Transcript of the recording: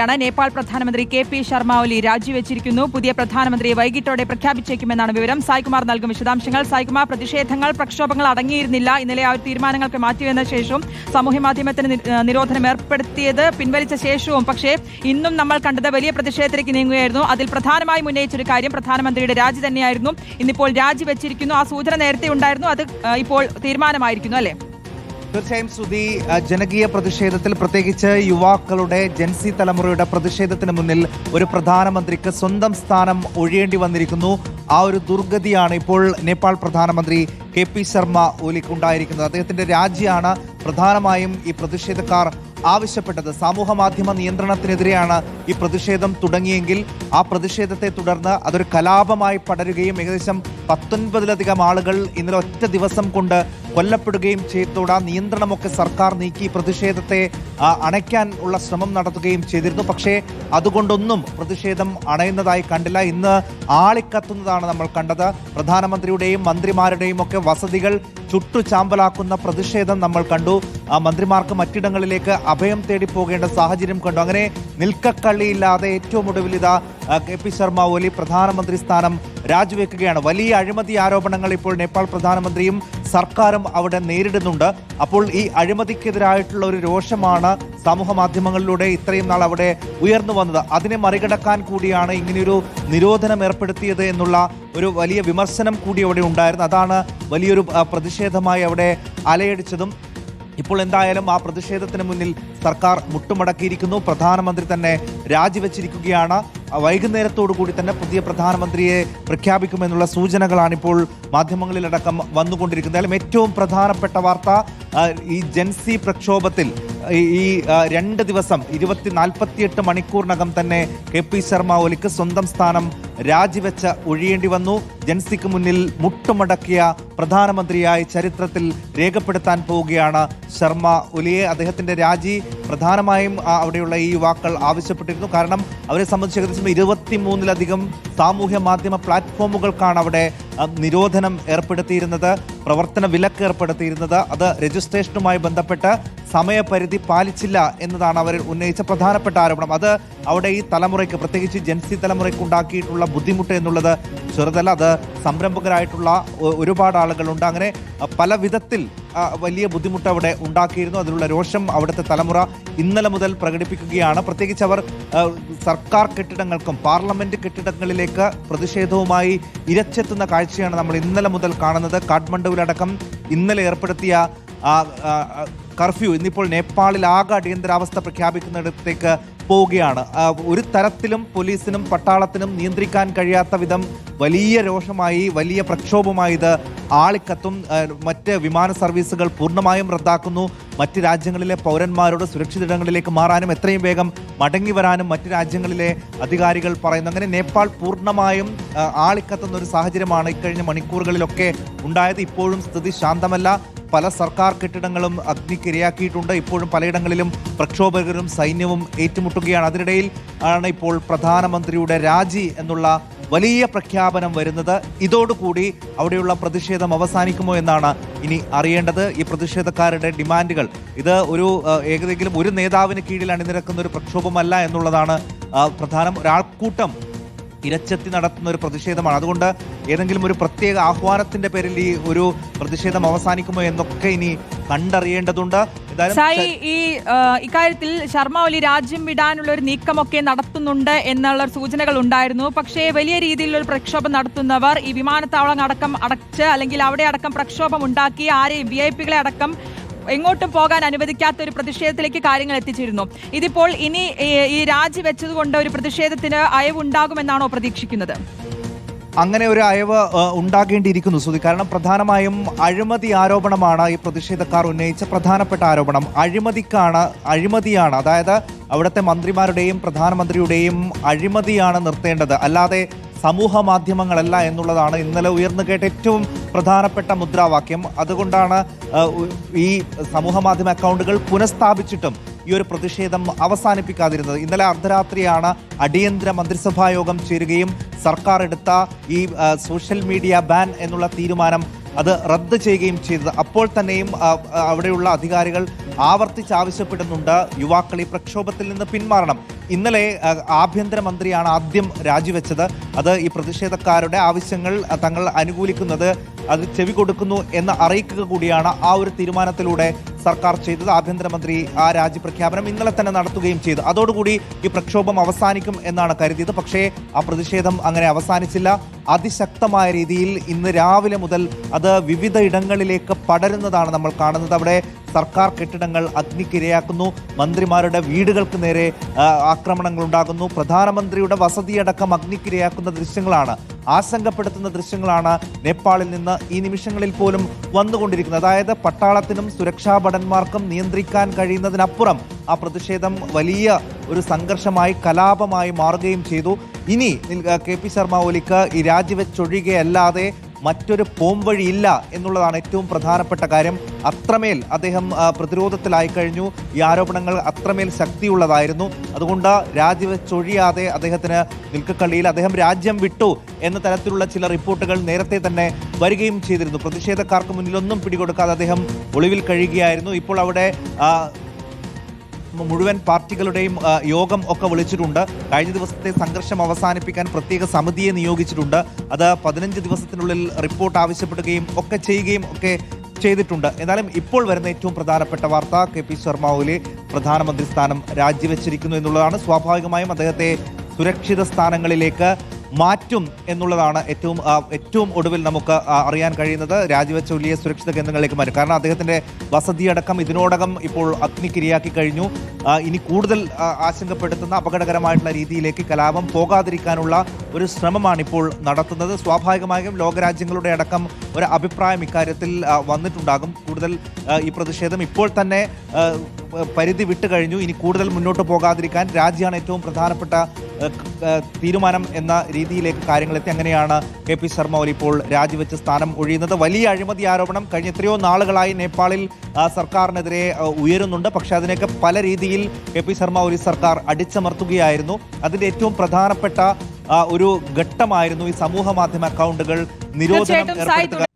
നേപ്പാൾ പ്രധാനമന്ത്രി കെ.പി. ശർമ്മ ഒലി രാജിവെച്ചിരിക്കുന്നു. പുതിയ പ്രധാനമന്ത്രിയെ വൈകിട്ടോടെ പ്രഖ്യാപിച്ചേക്കുമെന്നാണ് വിവരം. സായ്കുമാർ നൽകും വിശദാംശങ്ങൾ. സായ്കുമാർ, പ്രതിഷേധങ്ങൾ, പ്രക്ഷോഭങ്ങൾ അടങ്ങിയിരുന്നില്ല. ഇന്നലെ ആ തീരുമാനങ്ങൾക്ക് മാറ്റിവെന്ന ശേഷവും സാമൂഹ്യമാധ്യമത്തിന് നിരോധനം ഏർപ്പെടുത്തിയത് പിൻവലിച്ച ശേഷവും പക്ഷേ ഇന്നും നമ്മൾ കണ്ടത് വലിയ പ്രതിഷേധത്തിലേക്ക് നീങ്ങുകയായിരുന്നു. അതിൽ പ്രധാനമായും ഉന്നയിച്ചൊരു കാര്യം പ്രധാനമന്ത്രിയുടെ രാജി തന്നെയായിരുന്നു. ഇന്നിപ്പോൾ രാജിവെച്ചിരിക്കുന്നു. ആ സൂചന നേരത്തെ ഉണ്ടായിരുന്നു. അത് ഇപ്പോൾ തീരുമാനമായിരിക്കുന്നു, അല്ലേ? തീർച്ചയായും ശ്രുതി, ജനകീയ പ്രതിഷേധത്തിൽ പ്രത്യേകിച്ച് യുവാക്കളുടെ ജൻസി തലമുറയുടെ പ്രതിഷേധത്തിന് മുന്നിൽ ഒരു പ്രധാനമന്ത്രിക്ക് സ്വന്തം സ്ഥാനം ഒഴിയേണ്ടി വന്നിരിക്കുന്നു. ആ ഒരു ദുർഗതിയാണ് ഇപ്പോൾ നേപ്പാൾ പ്രധാനമന്ത്രി കെ.പി. ശർമ്മ ഒലിക്കുണ്ടായിരിക്കുന്നത്. അദ്ദേഹത്തിന്റെ രാജിയാണ് പ്രധാനമായും ഈ പ്രതിഷേധക്കാർ ആവശ്യപ്പെട്ടത്. സമൂഹ മാധ്യമ നിയന്ത്രണത്തിനെതിരെയാണ് ഈ പ്രതിഷേധം തുടങ്ങിയെങ്കിൽ ആ പ്രതിഷേധത്തെ തുടർന്ന് അതൊരു കലാപമായി പടരുകയും ഏകദേശം 19ലധികം ആളുകൾ ഇന്നലെ ഒറ്റ ദിവസം കൊണ്ട് കൊല്ലപ്പെടുകയും ചെയ്തതോടെ ആ നിയന്ത്രണമൊക്കെ സർക്കാർ നീക്കി പ്രതിഷേധത്തെ അണയ്ക്കാൻ ഉള്ള ശ്രമം നടത്തുകയും ചെയ്തിരുന്നു. പക്ഷേ അതുകൊണ്ടൊന്നും പ്രതിഷേധം അണയുന്നതായി കണ്ടില്ല. ഇന്ന് ആളിക്കത്തുന്നതാണ് നമ്മൾ കണ്ടത്. പ്രധാനമന്ത്രിയുടെയും മന്ത്രിമാരുടെയും ഒക്കെ വസതികൾ ചുട്ടുചാമ്പലാക്കുന്ന പ്രതിഷേധം നമ്മൾ കണ്ടു. മന്ത്രിമാർക്ക് മറ്റിടങ്ങളിലേക്ക് അഭയം തേടി പോകേണ്ട സാഹചര്യം കണ്ടു. അങ്ങനെ നിൽക്കക്കള്ളിയില്ലാതെ ഏറ്റവും ഒടുവിൽ ഇതാ കെ.പി. ശർമ്മ ഒലി പ്രധാനമന്ത്രി സ്ഥാനം രാജിവെക്കുകയാണ്. വലിയ അഴിമതി ആരോപണങ്ങൾ ഇപ്പോൾ നേപ്പാൾ പ്രധാനമന്ത്രിയും സർക്കാരും അവിടെ നേരിടുന്നുണ്ട്. അപ്പോൾ ഈ അഴിമതിക്കെതിരായിട്ടുള്ള ഒരു രോഷമാണ് സമൂഹ മാധ്യമങ്ങളിലൂടെ ഇത്രയും നാൾ അവിടെ ഉയർന്നു വന്നത്. അതിനെ മറികടക്കാൻ കൂടിയാണ് ഇങ്ങനെയൊരു നിരോധനം ഏർപ്പെടുത്തിയത് എന്നുള്ള ഒരു വലിയ വിമർശനം കൂടി അവിടെ ഉണ്ടായിരുന്നു. അതാണ് വലിയൊരു പ്രതിഷേധമായി അവിടെ അലയടിച്ചതും. ഇപ്പോൾ എന്തായാലും ആ പ്രതിഷേധത്തിന് മുന്നിൽ സർക്കാർ മുട്ടുമടക്കിയിരിക്കുന്നു. പ്രധാനമന്ത്രി തന്നെ രാജിവെച്ചിരിക്കുകയാണ്. വൈകുന്നേരത്തോടു കൂടി തന്നെ പുതിയ പ്രധാനമന്ത്രിയെ പ്രഖ്യാപിക്കുമെന്നുള്ള സൂചനകളാണിപ്പോൾ മാധ്യമങ്ങളിലടക്കം വന്നുകൊണ്ടിരിക്കുന്നത്. ഏറ്റവും പ്രധാനപ്പെട്ട വാർത്ത, ഈ ജൻസി പ്രക്ഷോഭത്തിൽ ഈ 2 ദിവസം 48 മണിക്കൂറിനകം തന്നെ കെ.പി. ശർമ്മ ഒലിക്ക് സ്വന്തം സ്ഥാനം രാജിവെച്ച് ഒഴിയേണ്ടി വന്നു. ജൻസിക്ക് മുന്നിൽ മുട്ടുമടക്കിയ പ്രധാനമന്ത്രിയായി ചരിത്രത്തിൽ രേഖപ്പെടുത്താൻ പോവുകയാണ് ശർമ്മ ഒലിയെ. അദ്ദേഹത്തിന്റെ രാജി പ്രധാനമായും അവിടെയുള്ള ഈ യുവാക്കൾ ആവശ്യപ്പെട്ടിരുന്നു. കാരണം അവരെ സംബന്ധിച്ച് ഏകദേശം 23ലധികം സാമൂഹ്യ മാധ്യമ പ്ലാറ്റ്ഫോമുകൾക്കാണ് അവിടെ നിരോധനം ഏർപ്പെടുത്തിയിരുന്നത്, പ്രവർത്തന വിലക്ക് ഏർപ്പെടുത്തിയിരുന്നത്. അത് രജിസ്ട്രേഷനുമായി ബന്ധപ്പെട്ട് സമയപരിധി പാലിച്ചില്ല എന്നതാണ് അവർ ഉന്നയിച്ച പ്രധാനപ്പെട്ട ആരോപണം. അത് അവിടെ ഈ തലമുറയ്ക്ക്, പ്രത്യേകിച്ച് ജൻസി തലമുറയ്ക്ക് ഉണ്ടാക്കിയിട്ടുള്ള ബുദ്ധിമുട്ട് എന്നുള്ളത് ചെറുതല്ല. അത് സംരംഭകരായിട്ടുള്ള ഒരുപാട് ആളുകളുണ്ട്. അങ്ങനെ പല വിധത്തിൽ വലിയ ബുദ്ധിമുട്ട് അവിടെ ഉണ്ടാക്കിയിരുന്നു. അതിലുള്ള രോഷം അവിടുത്തെ തലമുറ ഇന്നലെ മുതൽ പ്രകടിപ്പിക്കുകയാണ്. പ്രത്യേകിച്ച് അവർ സർക്കാർ കെട്ടിടങ്ങൾക്കും പാർലമെന്റ് കെട്ടിടങ്ങളിലേക്ക് പ്രതിഷേധവുമായി ഇരച്ചെത്തുന്ന കാഴ്ചയാണ് നമ്മൾ ഇന്നലെ മുതൽ കാണുന്നത്. കാഠ്മണ്ഡുവിലടക്കം ഇന്നലെ ഏർപ്പെടുത്തിയ കർഫ്യൂ ഇന്നിപ്പോൾ നേപ്പാളിൽ ആകെ അടിയന്തരാവസ്ഥ പ്രഖ്യാപിക്കുന്നിടത്തേക്ക് പോവുകയാണ്. ഒരു തരത്തിലും പോലീസിനും പട്ടാളത്തിനും നിയന്ത്രിക്കാൻ കഴിയാത്ത വിധം വലിയ രോഷമായി, വലിയ പ്രക്ഷോഭമായി ഇത് ആളിക്കത്തും. മറ്റ് വിമാന സർവീസുകൾ പൂർണ്ണമായും റദ്ദാക്കുന്നു. മറ്റ് രാജ്യങ്ങളിലെ പൗരന്മാരോട് സുരക്ഷിതയിടങ്ങളിലേക്ക് മാറാനും എത്രയും വേഗം മടങ്ങി വരാനും മറ്റ് രാജ്യങ്ങളിലെ അധികാരികൾ പറയുന്നു. അങ്ങനെ നേപ്പാൾ പൂർണ്ണമായും ആളിക്കത്തുന്ന ഒരു സാഹചര്യമാണ് ഇക്കഴിഞ്ഞ മണിക്കൂറുകളിലൊക്കെ ഉണ്ടായത്. ഇപ്പോഴും സ്ഥിതി ശാന്തമല്ല. പല സർക്കാർ കെട്ടിടങ്ങളും അഗ്നിക്കിരയാക്കിയിട്ടുണ്ട്. ഇപ്പോഴും പലയിടങ്ങളിലും പ്രക്ഷോഭകരും സൈന്യവും ഏറ്റുമുട്ടുകയാണ്. അതിനിടയിൽ ആണ് ഇപ്പോൾ പ്രധാനമന്ത്രിയുടെ രാജി എന്നുള്ള വലിയ പ്രഖ്യാപനം വരുന്നത്. ഇതോടുകൂടി അവിടെയുള്ള പ്രതിഷേധം അവസാനിക്കുമോ എന്നാണ് ഇനി അറിയേണ്ടത്. ഈ പ്രതിഷേധക്കാരുടെ ഡിമാൻഡുകൾ, ഇത് ഏതെങ്കിലും ഒരു നേതാവിന് കീഴിൽ അണിനിരക്കുന്ന ഒരു പ്രക്ഷോഭമല്ല എന്നുള്ളതാണ് പ്രധാനം. ഒരാൾക്കൂട്ടം ഇരച്ചെത്തി നടത്തുന്ന ഒരു പ്രതിഷേധമാണ്. അതുകൊണ്ട് ഏതെങ്കിലും ഒരു പ്രത്യേക ആഹ്വാനത്തിന്റെ പേരിൽ ഈ ഒരു പ്രതിഷേധം അവസാനിക്കുമോ എന്നൊക്കെ ഇനി കണ്ടറിയേണ്ടതുണ്ട്. ഇക്കാര്യത്തിൽ ശർമ്മ ഒലി രാജ്യം വിടാനുള്ള ഒരു നീക്കമൊക്കെ നടത്തുന്നുണ്ട് എന്നുള്ള സൂചനകൾ ഉണ്ടായിരുന്നു. പക്ഷേ വലിയ രീതിയിലുള്ള ഒരു പ്രക്ഷോഭം നടത്തുന്നവർ ഈ വിമാനത്താവളം അടക്കം അടച്ച്, അല്ലെങ്കിൽ അവിടെ അടക്കം പ്രക്ഷോഭം ഉണ്ടാക്കി ആരെയും VIP കളെ അടക്കം എങ്ങോട്ടും പോകാൻ അനുവദിക്കാത്ത ഒരു പ്രതിഷേധത്തിലേക്ക് കാര്യങ്ങൾ എത്തിച്ചിരുന്നു. ഇതിപ്പോൾ ഇനി ഈ രാജി വെച്ചതുകൊണ്ട് ഒരു പ്രതിഷേധത്തിന് അയവുണ്ടാകുമെന്നാണോ പ്രതീക്ഷിക്കുന്നത്? അങ്ങനെ ഒരു അയവ് ഉണ്ടാകേണ്ടിയിരിക്കുന്നു സുധി. കാരണം പ്രധാനമായും അഴിമതി ആരോപണമാണ് ഈ പ്രതിഷേധക്കാർ ഉന്നയിച്ച പ്രധാനപ്പെട്ട ആരോപണം. അഴിമതിയാണ്. അതായത് അവിടുത്തെ മന്ത്രിമാരുടെയും പ്രധാനമന്ത്രിയുടെയും അഴിമതിയാണ് നിർത്തേണ്ടത്, അല്ലാതെ സമൂഹ മാധ്യമങ്ങളല്ല എന്നുള്ളതാണ് ഇന്നലെ ഉയർന്നു കേട്ട ഏറ്റവും പ്രധാനപ്പെട്ട മുദ്രാവാക്യം. അതുകൊണ്ടാണ് ഈ സമൂഹ മാധ്യമ അക്കൗണ്ടുകൾ പുനഃസ്ഥാപിച്ചിട്ടും ഈ ഒരു പ്രതിഷേധം അവസാനിപ്പിക്കാതിരുന്നത്. ഇന്നലെ അർദ്ധരാത്രിയാണ് അടിയന്തര മന്ത്രിസഭാ യോഗം ചേരുകയും സർക്കാർ എടുത്ത ഈ സോഷ്യൽ മീഡിയ ബാൻ എന്നുള്ള തീരുമാനം അത് റദ്ദ് ചെയ്യുകയും ചെയ്തത്. അപ്പോൾ തന്നെയും അവിടെയുള്ള അധികാരികൾ ആവർത്തിച്ച് ആവശ്യപ്പെടുന്നുണ്ട് യുവാക്കൾ ഈ പ്രക്ഷോഭത്തിൽ നിന്ന് പിന്മാറണം. ഇന്നലെ ആഭ്യന്തരമന്ത്രിയാണ് ആദ്യം രാജിവെച്ചത്. അത് ഈ പ്രതിഷേധക്കാരുടെ ആവശ്യങ്ങൾ തങ്ങൾ അനുകൂലിക്കുന്നത് അത് ചെവി കൊടുക്കുന്നു എന്ന് അറിയിക്കുക കൂടിയാണ് ആ ഒരു തീരുമാനത്തിലൂടെ സർക്കാർ ചെയ്തത്. ആഭ്യന്തരമന്ത്രി ആ രാജി പ്രഖ്യാപനം ഇന്നലെ തന്നെ നടത്തുകയും ചെയ്തു. അതോടുകൂടി ഈ പ്രക്ഷോഭം അവസാനിക്കും എന്നാണ് കരുതിയത്. പക്ഷേ ആ പ്രതിഷേധം അങ്ങനെ അവസാനിച്ചില്ല. അതിശക്തമായ രീതിയിൽ ഇന്ന് രാവിലെ മുതൽ അത് വിവിധ ഇടങ്ങളിലേക്ക് പടരുന്നതാണ് നമ്മൾ കാണുന്നത്. അവിടെ സർക്കാർ കെട്ടിടങ്ങൾ അഗ്നിക്കിരയാക്കുന്നു, മന്ത്രിമാരുടെ വീടുകൾക്ക് നേരെ ആക്രമണങ്ങൾ ഉണ്ടാകുന്നു, പ്രധാനമന്ത്രിയുടെ വസതിയടക്കം അഗ്നിക്കിരയാക്കുന്ന ദൃശ്യങ്ങളാണ്, ആശങ്കപ്പെടുത്തുന്ന ദൃശ്യങ്ങളാണ് നേപ്പാളിൽ നിന്ന് ഈ നിമിഷങ്ങളിൽ പോലും വന്നുകൊണ്ടിരിക്കുന്നത്. അതായത് പട്ടാളത്തിനും സുരക്ഷാ ഭടന്മാർക്കും നിയന്ത്രിക്കാൻ കഴിയുന്നതിനപ്പുറം ആ പ്രതിഷേധം വലിയ ഒരു സംഘർഷമായി കലാപമായി മാറുകയും ചെയ്തു. ഇനി കെ പി ശർമ്മ ഒലിക്ക് ഈ രാജിവെച്ചൊഴികയല്ലാതെ മറ്റൊരു പോംവഴിയില്ല എന്നുള്ളതാണ് ഏറ്റവും പ്രധാനപ്പെട്ട കാര്യം. അത്രമേൽ അദ്ദേഹം പ്രതിരോധത്തിലായി കഴിഞ്ഞു. ഈ ആരോപണങ്ങൾ അത്രമേൽ ശക്തിയുള്ളതായിരുന്നു. അതുകൊണ്ട് രാജിവെച്ചൊഴിയാതെ അദ്ദേഹത്തിന് നിൽക്കക്കളിയിൽ അദ്ദേഹം രാജ്യം വിട്ടു എന്ന തരത്തിലുള്ള ചില റിപ്പോർട്ടുകൾ നേരത്തെ തന്നെ വരികയും ചെയ്തിരുന്നു. പ്രതിഷേധക്കാർക്ക് മുന്നിലൊന്നും പിടികൊടുക്കാതെ അദ്ദേഹം ഒളിവിൽ കഴിയുകയായിരുന്നു. ഇപ്പോൾ അവിടെ മുഴുവൻ പാർട്ടികളുടെയും യോഗം ഒക്കെ വിളിച്ചിട്ടുണ്ട്. കഴിഞ്ഞ ദിവസത്തെ സംഘർഷം അവസാനിപ്പിക്കാൻ പ്രത്യേക സമിതിയെ നിയോഗിച്ചിട്ടുണ്ട്. അത് 15 ദിവസത്തിനുള്ളിൽ റിപ്പോർട്ട് ആവശ്യപ്പെടുകയും ഒക്കെ ചെയ്യുകയും ഒക്കെ ചെയ്തിട്ടുണ്ട്. എന്നാലും ഇപ്പോൾ വരുന്ന ഏറ്റവും പ്രധാനപ്പെട്ട വാർത്ത കെ പി ശർമ്മ ഒലി പ്രധാനമന്ത്രി സ്ഥാനം രാജിവെച്ചിരിക്കുന്നു എന്നുള്ളതാണ്. സ്വാഭാവികമായും അദ്ദേഹത്തെ സുരക്ഷിത സ്ഥാനങ്ങളിലേക്ക് മാറ്റും എന്നുള്ളതാണ് ഏറ്റവും ഒടുവിൽ നമുക്ക് അറിയാൻ കഴിയുന്നത്. രാജിവെച്ച ഒലിയെ സുരക്ഷിത കേന്ദ്രങ്ങളിലേക്ക് മാറ്റും. കാരണം അദ്ദേഹത്തിന്റെ വസതിയടക്കം ഇതിനോടകം ഇപ്പോൾ അഗ്നിക്കിരയാക്കി കഴിഞ്ഞു. ഇനി കൂടുതൽ ആശങ്കപ്പെടുത്തുന്ന അപകടകരമായിട്ടുള്ള രീതിയിലേക്ക് കലാപം പോകാതിരിക്കാനുള്ള ഒരു ശ്രമമാണ് ഇപ്പോൾ നടത്തുന്നത്. സ്വാഭാവികമായും ലോകരാജ്യങ്ങളുടെ അടക്കം ഒരു അഭിപ്രായം ഇക്കാര്യത്തിൽ വന്നിട്ടുണ്ടാകും. കൂടുതൽ ഈ പ്രതിഷേധം ഇപ്പോൾ തന്നെ പരിധി വിട്ടു കഴിഞ്ഞു. ഇനി കൂടുതൽ മുന്നോട്ട് പോകാതിരിക്കാൻ രാജിയാണ് ഏറ്റവും പ്രധാനപ്പെട്ട തീരുമാനം എന്ന രീതിയിലേക്ക് കാര്യങ്ങളെത്തി. അങ്ങനെയാണ് കെ പി ശർമ്മ ഒലി ഇപ്പോൾ രാജിവെച്ച് സ്ഥാനം ഒഴിയുന്നത്. വലിയ അഴിമതി ആരോപണം കഴിഞ്ഞ എത്രയോ നാളുകളായി നേപ്പാളിൽ സർക്കാരിനെതിരെ ഉയരുന്നുണ്ട്. പക്ഷെ അതിനൊക്കെ പല രീതിയിൽ കെ പി ശർമ്മ ഒലി സർക്കാർ അടിച്ചമർത്തുകയായിരുന്നു. അതിന്റെ ഏറ്റവും പ്രധാനപ്പെട്ട ഒരു ഘട്ടമായിരുന്നു ഈ സമൂഹ മാധ്യമ അക്കൗണ്ടുകൾ നിരോധനം ഏർപ്പെടുത്തുക